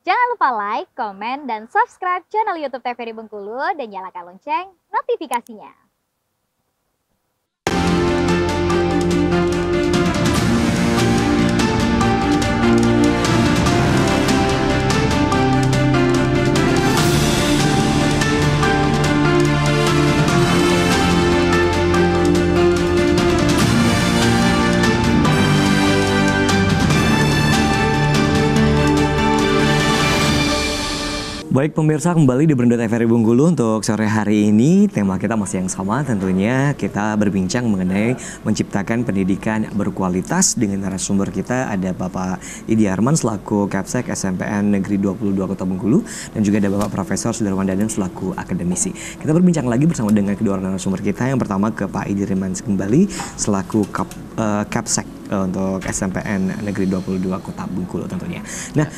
Jangan lupa like, komen, dan subscribe channel YouTube TVRI Bengkulu dan nyalakan lonceng notifikasinya. Baik pemirsa, kembali di Beranda TVRI Bengkulu untuk sore hari ini. Tema kita masih yang sama, tentunya kita berbincang mengenai menciptakan pendidikan berkualitas. Dengan narasumber kita ada Bapak Idi Arman selaku Kapsek SMPN Negeri 22 Kota Bengkulu, dan juga ada Bapak Profesor Sudarwan Danem selaku akademisi. Kita berbincang lagi bersama dengan kedua narasumber kita. Yang pertama ke Pak Idi Arman kembali selaku Kapsek untuk SMPN Negeri 22 Kota Bengkulu tentunya. Nah,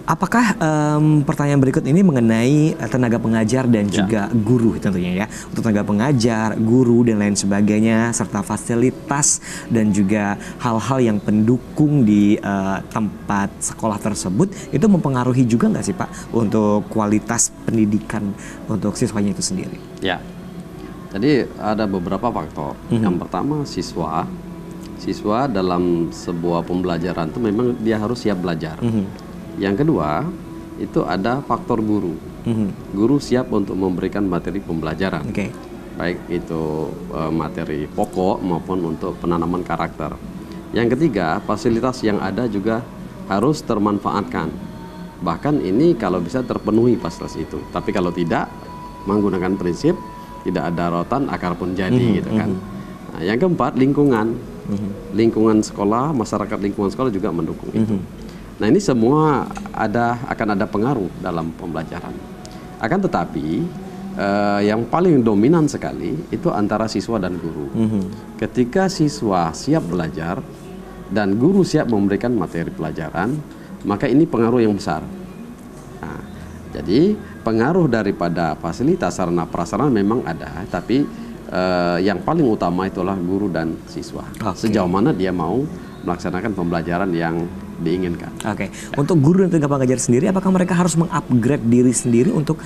apakah pertanyaan berikut ini mengenai tenaga pengajar dan juga guru tentunya ya. Untuk tenaga pengajar, guru dan lain sebagainya, serta fasilitas dan juga hal-hal yang pendukung di tempat sekolah tersebut, itu mempengaruhi juga nggak sih Pak untuk kualitas pendidikan untuk siswanya itu sendiri? Ya, jadi ada beberapa faktor. Yang pertama siswa dalam sebuah pembelajaran itu memang dia harus siap belajar. Yang kedua, itu ada faktor guru. Guru siap untuk memberikan materi pembelajaran. Baik itu materi pokok maupun untuk penanaman karakter. Yang ketiga, fasilitas yang ada juga harus termanfaatkan. Bahkan ini kalau bisa terpenuhi fasilitas itu. Tapi kalau tidak, menggunakan prinsip tidak ada rotan, akar pun jadi gitu kan. Nah, yang keempat, lingkungan. Lingkungan sekolah, masyarakat lingkungan sekolah juga mendukung itu. Nah, ini semua akan ada pengaruh dalam pembelajaran. Akan tetapi yang paling dominan sekali itu antara siswa dan guru. Ketika siswa siap belajar dan guru siap memberikan materi pelajaran, maka ini pengaruh yang besar. Nah, jadi pengaruh daripada fasilitas sarana prasarana memang ada, tapi yang paling utama itulah guru dan siswa. Sejauh mana dia mau melaksanakan pembelajaran yang diinginkan. Untuk guru dan tenaga pengajar sendiri, apakah mereka harus mengupgrade diri sendiri untuk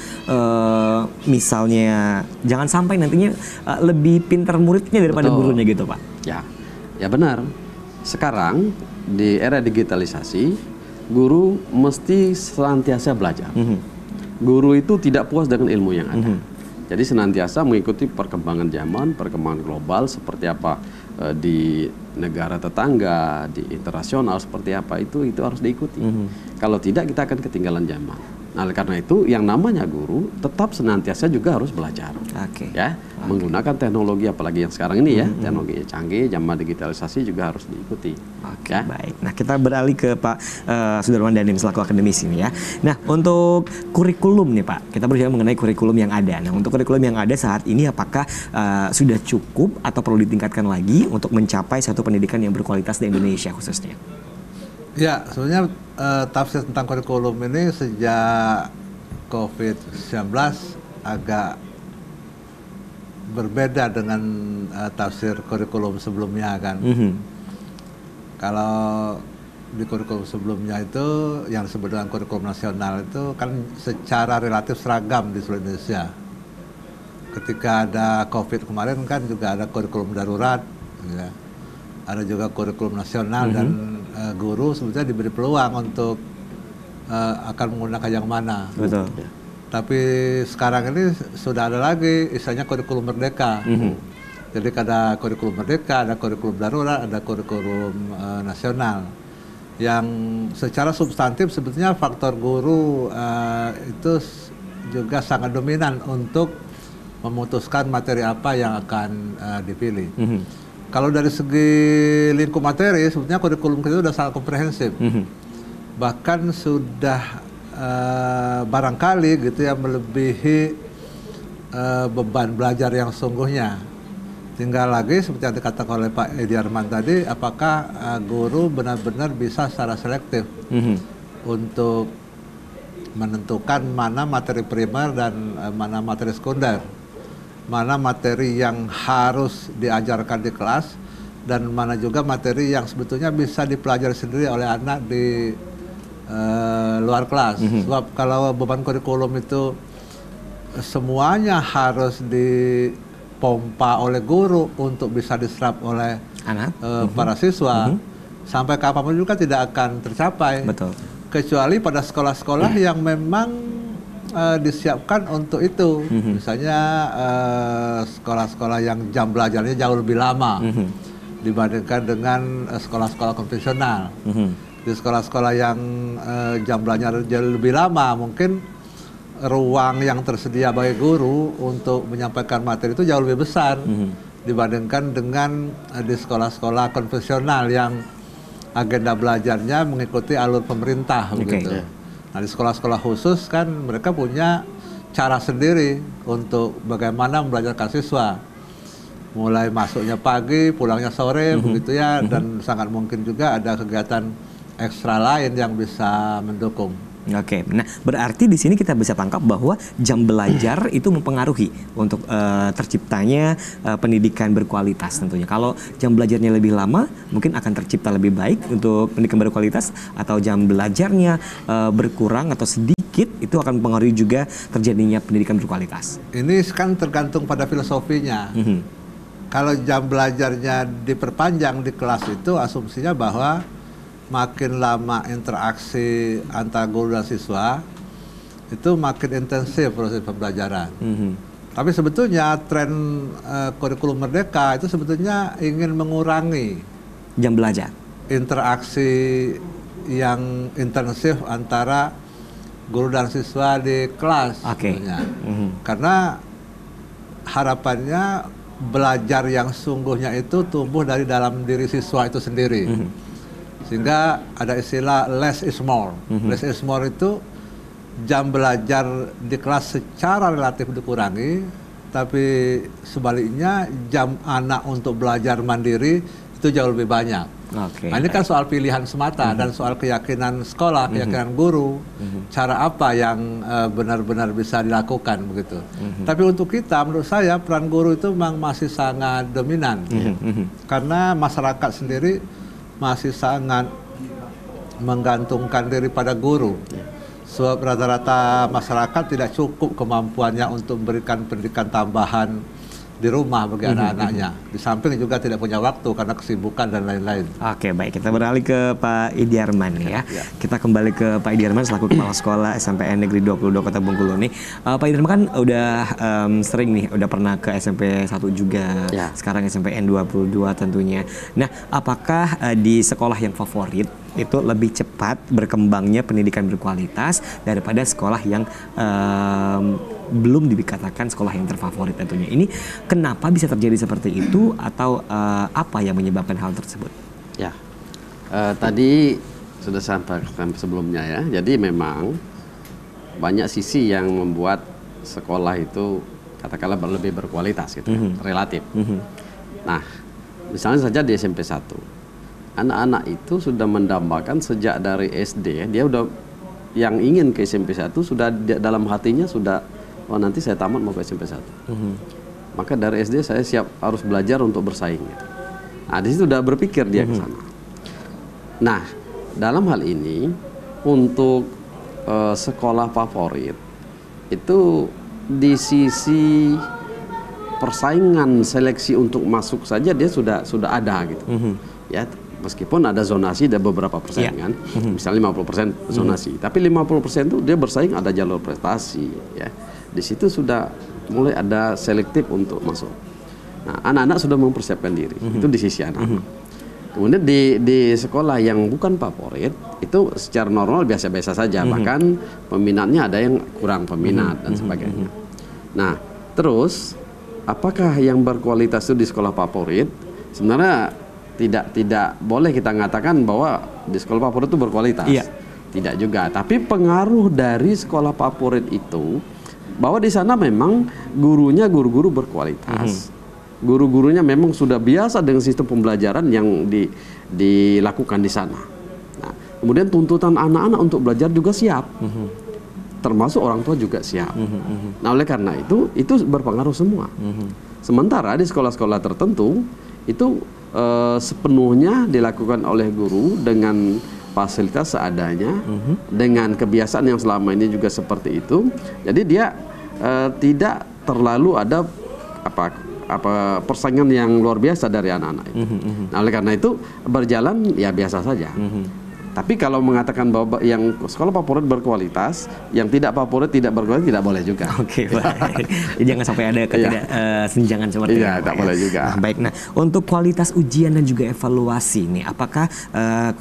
misalnya jangan sampai nantinya lebih pintar muridnya daripada gurunya gitu Pak? Ya benar. Sekarang di era digitalisasi, guru mesti senantiasa belajar. Guru itu tidak puas dengan ilmu yang ada. Jadi senantiasa mengikuti perkembangan zaman, perkembangan global seperti apa di negara tetangga, di internasional seperti apa itu harus diikuti. Kalau tidak, kita akan ketinggalan zaman. Nah, karena itu yang namanya guru tetap senantiasa juga harus belajar. Menggunakan teknologi, apalagi yang sekarang ini ya, teknologi canggih, zaman digitalisasi juga harus diikuti. Baik. Nah, kita beralih ke Pak Sudarwan Danem selaku akademisi ini ya. Nah, untuk kurikulum nih Pak, kita berbicara mengenai kurikulum yang ada. Nah, untuk kurikulum yang ada saat ini apakah sudah cukup atau perlu ditingkatkan lagi untuk mencapai satu pendidikan yang berkualitas di Indonesia khususnya? Ya, sebenarnya tafsir tentang kurikulum ini sejak COVID-19 agak berbeda dengan tafsir kurikulum sebelumnya kan. Kalau di kurikulum sebelumnya itu yang disebut dengan kurikulum nasional itu kan secara relatif seragam di seluruh Indonesia. Ketika ada COVID kemarin kan juga ada kurikulum darurat, ya. Ada juga kurikulum nasional dan guru sebetulnya diberi peluang untuk akan menggunakan yang mana. Betul. Tapi sekarang ini sudah ada lagi istilahnya kurikulum merdeka. Jadi ada kurikulum merdeka, ada kurikulum darurat, ada kurikulum nasional. Yang secara substantif sebetulnya faktor guru itu juga sangat dominan untuk memutuskan materi apa yang akan dipilih. Kalau dari segi lingkup materi, sebetulnya kurikulum kita sudah sangat komprehensif. Bahkan sudah barangkali gitu ya melebihi beban belajar yang sungguhnya. Tinggal lagi seperti yang dikatakan oleh Pak Idi Arman tadi, apakah guru benar-benar bisa secara selektif untuk menentukan mana materi primer dan mana materi sekunder. Mana materi yang harus diajarkan di kelas dan mana juga materi yang sebetulnya bisa dipelajari sendiri oleh anak di luar kelas. Sebab kalau beban kurikulum itu semuanya harus dipompa oleh guru untuk bisa diserap oleh Anak. para siswa, sampai kapanpun juga tidak akan tercapai. Betul. Kecuali pada sekolah-sekolah yang memang disiapkan untuk itu. Misalnya sekolah-sekolah yang jam belajarnya jauh lebih lama dibandingkan dengan sekolah-sekolah konvensional. Di sekolah-sekolah yang jam belajar jauh lebih lama, mungkin ruang yang tersedia bagi guru untuk menyampaikan materi itu jauh lebih besar dibandingkan dengan di sekolah-sekolah konvensional yang agenda belajarnya mengikuti alur pemerintah begitu. Nah, di sekolah-sekolah khusus kan mereka punya cara sendiri untuk bagaimana membelajarkan siswa. Mulai masuknya pagi, pulangnya sore begitu ya, dan sangat mungkin juga ada kegiatan ekstra lain yang bisa mendukung. Oke, nah berarti di sini kita bisa tangkap bahwa jam belajar itu mempengaruhi untuk terciptanya pendidikan berkualitas tentunya. Kalau jam belajarnya lebih lama, mungkin akan tercipta lebih baik untuk pendidikan berkualitas, atau jam belajarnya berkurang atau sedikit, itu akan mempengaruhi juga terjadinya pendidikan berkualitas. Ini kan tergantung pada filosofinya. Kalau jam belajarnya diperpanjang di kelas itu asumsinya bahwa makin lama interaksi antara guru dan siswa, itu makin intensif proses pembelajaran. Tapi sebetulnya tren kurikulum merdeka itu sebetulnya ingin mengurangi Jam belajar. interaksi yang intensif antara guru dan siswa di kelas. Sebetulnya. Karena harapannya belajar yang sungguhnya itu tumbuh dari dalam diri siswa itu sendiri. Sehingga ada istilah less is more. Less is more itu jam belajar di kelas secara relatif dikurangi, tapi sebaliknya jam anak untuk belajar mandiri itu jauh lebih banyak. Nah, ini kan soal pilihan semata dan soal keyakinan sekolah, keyakinan guru, cara apa yang benar-benar bisa dilakukan begitu. Tapi untuk kita, menurut saya peran guru itu memang masih sangat dominan, karena masyarakat sendiri masih sangat menggantungkan diri pada guru. Sebab rata-rata masyarakat tidak cukup kemampuannya untuk memberikan pendidikan tambahan di rumah bagi anak-anaknya. Di samping juga tidak punya waktu karena kesibukan dan lain-lain. Oke, baik. Kita beralih ke Pak Idiarman ya. Kita kembali ke Pak Idiarman selaku Kepala Sekolah SMPN Negeri 22 Kota Bengkulu nih. Pak Idiarman kan udah sering nih, udah pernah ke SMP 1 juga. Sekarang SMPN 22 tentunya. Nah, apakah di sekolah yang favorit itu lebih cepat berkembangnya pendidikan berkualitas daripada sekolah yang belum dikatakan sekolah yang terfavorit tentunya? Ini kenapa bisa terjadi seperti itu, atau apa yang menyebabkan hal tersebut? Ya, tadi sudah sampaikan sebelumnya ya. Jadi memang banyak sisi yang membuat sekolah itu katakanlah lebih berkualitas gitu, relatif. Nah, misalnya saja di SMP 1, anak-anak itu sudah mendambakan sejak dari SD ya, dia udah yang ingin ke SMP 1 sudah dalam hatinya sudah, oh nanti saya tamat mau ke SMP 1. Maka dari SD saya siap harus belajar untuk bersaing gitu. Nah, di situ udah berpikir dia ke sana. Nah, dalam hal ini untuk sekolah favorit itu di sisi persaingan seleksi untuk masuk saja dia sudah ada gitu. Ya, meskipun ada zonasi, ada beberapa persaingan, misalnya 50% zonasi, tapi 50% itu dia bersaing, ada jalur prestasi, ya. Di situ sudah mulai ada selektif untuk masuk. Nah, anak-anak sudah mempersiapkan diri, itu di sisi anak. Kemudian di sekolah yang bukan favorit, itu secara normal biasa-biasa saja, bahkan peminatnya ada yang kurang peminat dan sebagainya. Nah, terus apakah yang berkualitas itu di sekolah favorit? Sebenarnya tidak boleh kita mengatakan bahwa di sekolah favorit itu berkualitas. Tidak juga. Tapi pengaruh dari sekolah favorit itu bahwa di sana memang gurunya guru-guru berkualitas. Guru-gurunya memang sudah biasa dengan sistem pembelajaran yang dilakukan di sana. Nah, kemudian tuntutan anak-anak untuk belajar juga siap. Termasuk orang tua juga siap. Nah, oleh karena itu berpengaruh semua. Sementara di sekolah-sekolah tertentu itu sepenuhnya dilakukan oleh guru dengan fasilitas seadanya dengan kebiasaan yang selama ini juga seperti itu. Jadi dia tidak terlalu ada persaingan yang luar biasa dari anak-anak itu. Nah, oleh karena itu berjalan ya biasa saja. Tapi kalau mengatakan bahwa yang sekolah favorit berkualitas, yang tidak favorit tidak berkualitas, tidak boleh juga. Oke, baik. Jadi jangan sampai ada ketidaksenjangan seperti itu. Iya, tak boleh juga. Nah, baik. Nah, untuk kualitas ujian dan juga evaluasi nih, apakah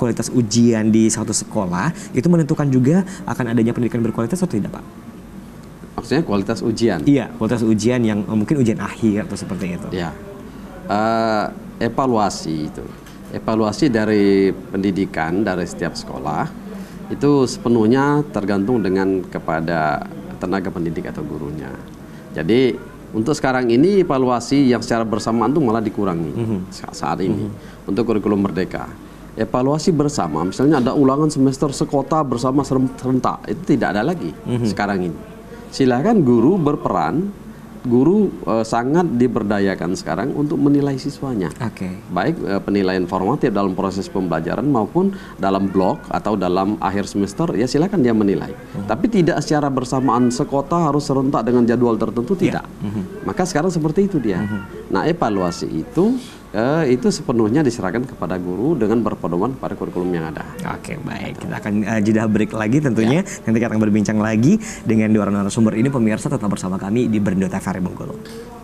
kualitas ujian di suatu sekolah itu menentukan juga akan adanya pendidikan berkualitas atau tidak, Pak? Maksudnya kualitas ujian? Iya, kualitas ujian yang mungkin ujian akhir atau seperti itu. Ya, evaluasi itu. Evaluasi dari pendidikan dari setiap sekolah itu sepenuhnya tergantung dengan kepada tenaga pendidik atau gurunya. Jadi untuk sekarang ini evaluasi yang secara bersamaan itu malah dikurangi saat ini untuk kurikulum merdeka. Evaluasi bersama, misalnya ada ulangan semester sekota bersama serentak, itu tidak ada lagi sekarang ini. Silakan guru berperan. Guru sangat diberdayakan sekarang untuk menilai siswanya. Baik penilaian formatif dalam proses pembelajaran maupun dalam blok atau dalam akhir semester, ya silakan dia menilai. Tapi tidak secara bersamaan sekota harus serentak dengan jadwal tertentu, tidak. Maka sekarang seperti itu dia. Nah, evaluasi itu sepenuhnya diserahkan kepada guru dengan berpedoman pada kurikulum yang ada. Oke, baik. Kita akan jeda break lagi tentunya. Nanti kita akan berbincang lagi dengan dua narasumber ini. Pemirsa tetap bersama kami di Berndo TVRI Bengkulu.